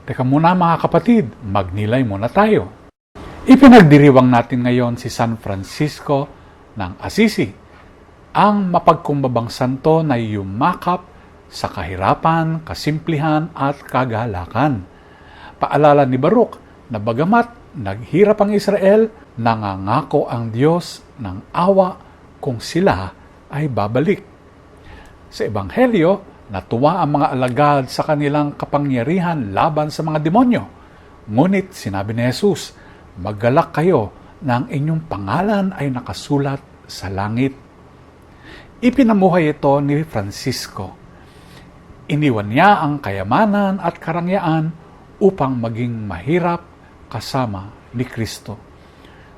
Teka muna mga kapatid, magnilay muna tayo. Ipinagdiriwang natin ngayon si San Francisco ng Assisi, ang mapagkumbabang santo na yumakap sa kahirapan, kasimplihan at kagalakan. Paalala ni Baruch na bagamat naghirap ang Israel, nangangako ang Diyos ng awa kung sila ay babalik. Sa Ebanghelyo, natuwa ang mga alagad sa kanilang kapangyarihan laban sa mga demonyo. Ngunit sinabi ni Jesus, "Maggalak kayo na ang inyong pangalan ay nakasulat sa langit." Ipinamuhay ito ni Francisco. Iniwan niya ang kayamanan at karangyaan upang maging mahirap kasama ni Kristo.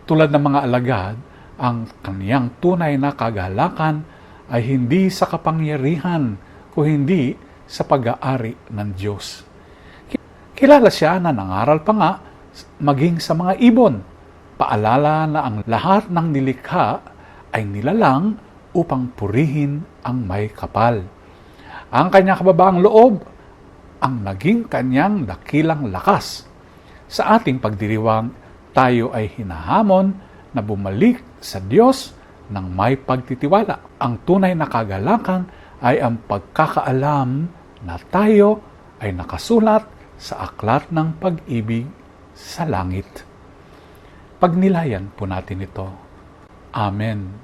Tulad ng mga alagad, ang kaniyang tunay na kagalakan ay hindi sa kapangyarihan, kundi sa pag-aari ng Diyos. Kilala siya na nangaral pa nga maging sa mga ibon. Paalala na ang lahat ng nilikha ay nilalang upang purihin ang may kapal. Ang kanyang kababaang loob ang naging kanyang dakilang lakas. Sa ating pagdiriwang, tayo ay hinahamon na bumalik sa Diyos ng may pagtitiwala. Ang tunay na kagalakan ay ang pagkakaalam na tayo ay nakasulat sa aklat ng pag-ibig sa langit. Pagnilayan po natin ito. Amen.